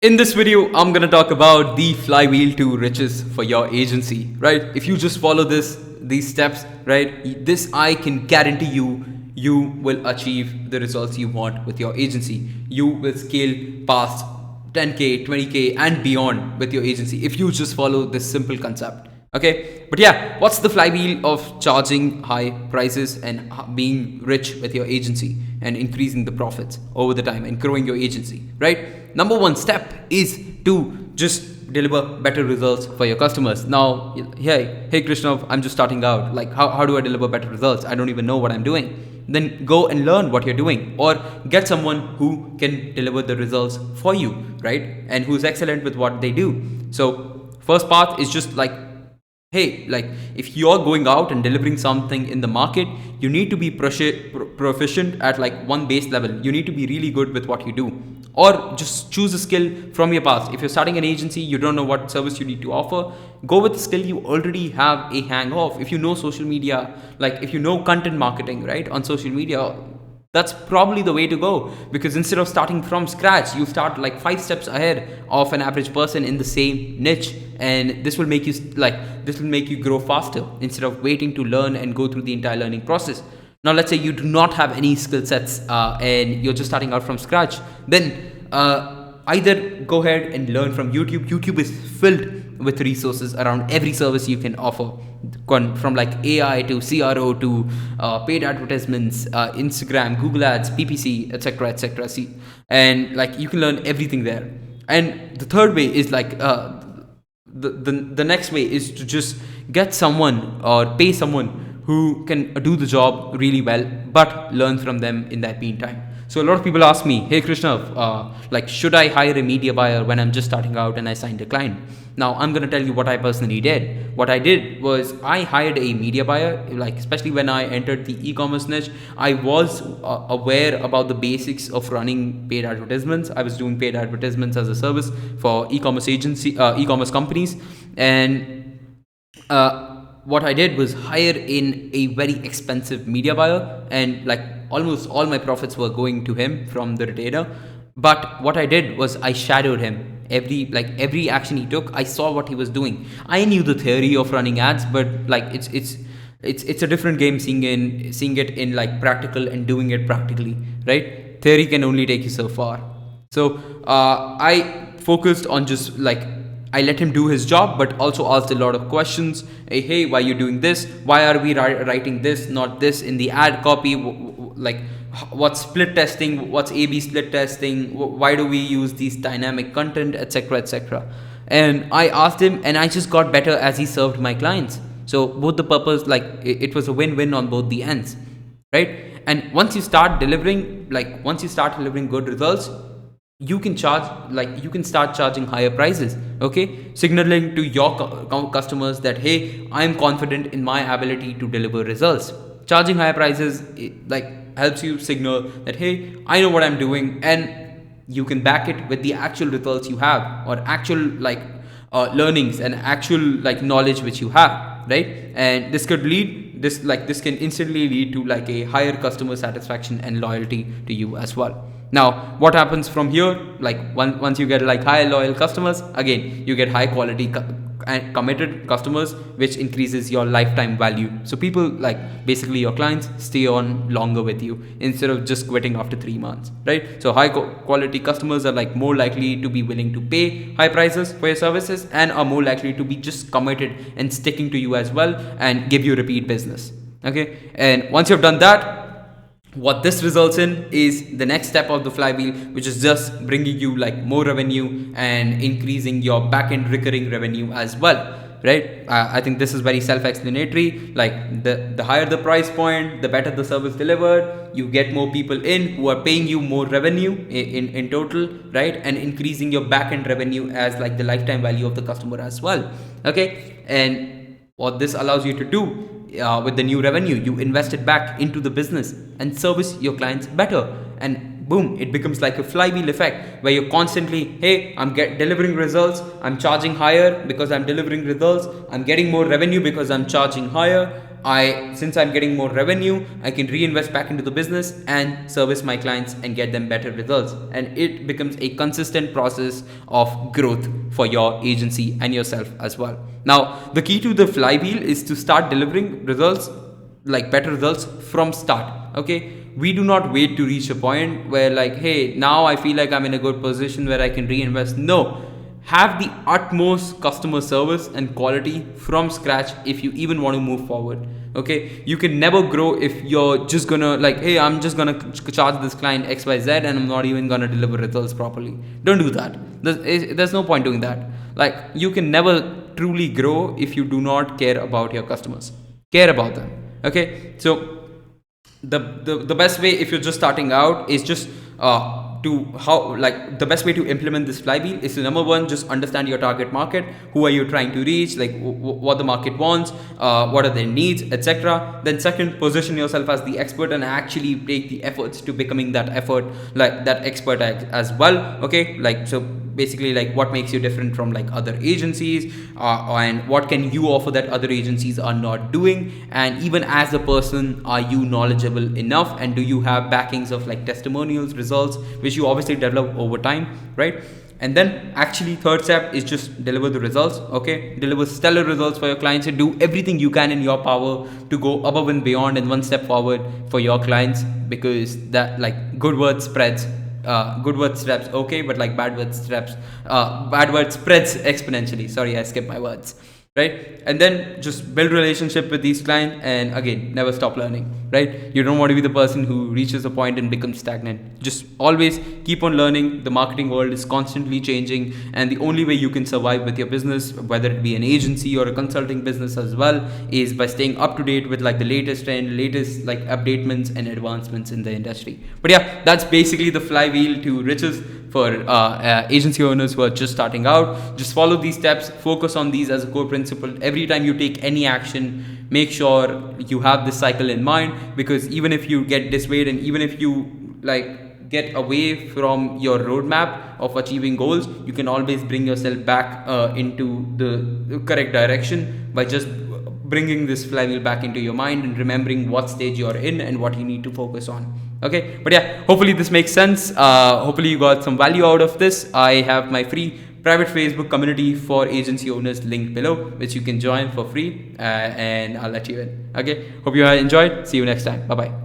In this video, I'm gonna talk about the flywheel to riches for your agency, right? If you just follow these steps, right, this I can guarantee you will achieve the results you want with your agency. You will scale past 10k, 20k, and beyond with your agency if you just follow this simple concept. Okay, but yeah, what's the flywheel of charging high prices and being rich with your agency and increasing the profits over the time and growing your agency, right? Number one step is to just deliver better results for your customers. Now, hey Krishna, I'm just starting out. Like, how do I deliver better results? I don't even know what I'm doing. Then go and learn what you're doing, or get someone who can deliver the results for you, right? And who's excellent with what they do. So first path is just like, hey, like if you're going out and delivering something in the market, you need to be proficient at like one base level. You need to be really good with what you do, or just choose a skill from your past. If you're starting an agency, you don't know what service you need to offer, go with the skill you already have a hang of. If you know social media, like if you know content marketing, right, on social media, that's probably the way to go, because instead of starting from scratch, you start like 5 steps ahead of an average person in the same niche, and this will make you grow faster instead of waiting to learn and go through the entire learning process. Now let's say you do not have any skill sets and you're just starting out from scratch. Then either go ahead and learn from YouTube. YouTube is filled with resources around every service you can offer, from like AI to CRO to paid advertisements, Instagram, Google ads, PPC, etc, etc. See, and like you can learn everything there. And the third way is like the next way is to just get someone or pay someone who can do the job really well, but learn from them in that meantime. So a lot of people ask me, hey Krishna, like should I hire a media buyer when I'm just starting out and I signed a client? Now I'm gonna tell you what I personally did. What I did was I hired a media buyer, like especially when I entered the e-commerce niche. I was aware about the basics of running paid advertisements. I was doing paid advertisements as a service for e-commerce companies, and what I did was hire in a very expensive media buyer, and like almost all my profits were going to him from the retainer. But what I did was I shadowed him. Every action he took, I saw what he was doing. I knew the theory of running ads, but like it's a different game seeing it in like practical and doing it practically, right? Theory can only take you so far. So I focused on just like, I let him do his job, but also asked a lot of questions. Hey, why are you doing this? Why are we writing this, not this in the ad copy? Like, what's split testing? What's A/B split testing? Why do we use these dynamic content, etc., etc.? And I asked him, and I just got better as he served my clients. So both the purpose, like it was a win-win on both the ends, right? And once you start delivering good results, you can start charging higher prices, okay, signaling to your customers that, hey, I'm confident in my ability to deliver results. Charging higher prices like helps you signal that, hey, I know what I'm doing, and you can back it with the actual results you have, or actual like learnings and actual like knowledge which you have, right? And this can instantly lead to like a higher customer satisfaction and loyalty to you as well. Now, what happens from here? Like once you get like high loyal customers, again, you get high quality and committed customers, which increases your lifetime value. So people, like basically your clients, stay on longer with you instead of just quitting after 3 months, right? So high quality customers are like more likely to be willing to pay high prices for your services, and are more likely to be just committed and sticking to you as well, and give you repeat business. Okay, and once you've done that, what this results in is the next step of the flywheel, which is just bringing you like more revenue and increasing your back-end recurring revenue as well, right? I think this is very self-explanatory. Like the higher the price point, the better the service delivered. You get more people in who are paying you more revenue in total, right? And increasing your back-end revenue as like the lifetime value of the customer as well. Okay, and what this allows you to do, with the new revenue, you invest it back into the business and service your clients better, and boom, it becomes like a flywheel effect where you're constantly, hey, I'm delivering results, I'm charging higher because I'm delivering results, I'm getting more revenue because I'm charging higher, since I'm getting more revenue, I can reinvest back into the business and service my clients and get them better results. And it becomes a consistent process of growth for your agency and yourself as well. Now, the key to the flywheel is to start delivering results, like better results from start. Okay, we do not wait to reach a point where like, hey, now I feel like I'm in a good position where I can reinvest. No, have the utmost customer service and quality from scratch if you even want to move forward. Okay, you can never grow if you're just gonna like, hey, I'm just gonna charge this client XYZ and I'm not even gonna deliver results properly. Don't do that. There's no point doing that. Like, you can never truly grow if you do not care about your customers. Care about them. Okay, so the best way, if you're just starting out, is just to how like the best way to implement this flywheel is to, number one, just understand your target market. Who are you trying to reach? Like what the market wants, what are their needs, etc. Then second, position yourself as the expert and actually take the efforts to becoming that expert as well. Okay, like, so basically, like, what makes you different from like other agencies, and what can you offer that other agencies are not doing. And even as a person, are you knowledgeable enough, and do you have backings of like testimonials, results, which you obviously develop over time, right? And then actually third step is just deliver the results. Okay, deliver stellar results for your clients and do everything you can in your power to go above and beyond and one step forward for your clients, because that, like, good word spreads. Good word spreads, okay, but like bad word spreads exponentially. Sorry, I skipped my words, right? And then just build relationship with these clients, and again, never stop learning, right? You don't want to be the person who reaches a point and becomes stagnant. Just always keep on learning. The marketing world is constantly changing, and the only way you can survive with your business, whether it be an agency or a consulting business as well, is by staying up to date with like the latest trend, latest like updatements and advancements in the industry. But yeah, that's basically the flywheel to riches for agency owners who are just starting out. Just follow these steps, focus on these as a core principle. Every time you take any action, make sure you have this cycle in mind, because even if you get dissuaded and even if you like get away from your roadmap of achieving goals, you can always bring yourself back into the correct direction by just bringing this flywheel back into your mind and remembering what stage you're in and what you need to focus on. Okay, but yeah, hopefully this makes sense. Hopefully you got some value out of this. I have my free private Facebook community for agency owners linked below, which you can join for free, and I'll let you in. Okay, hope you enjoyed. See you next time. Bye bye.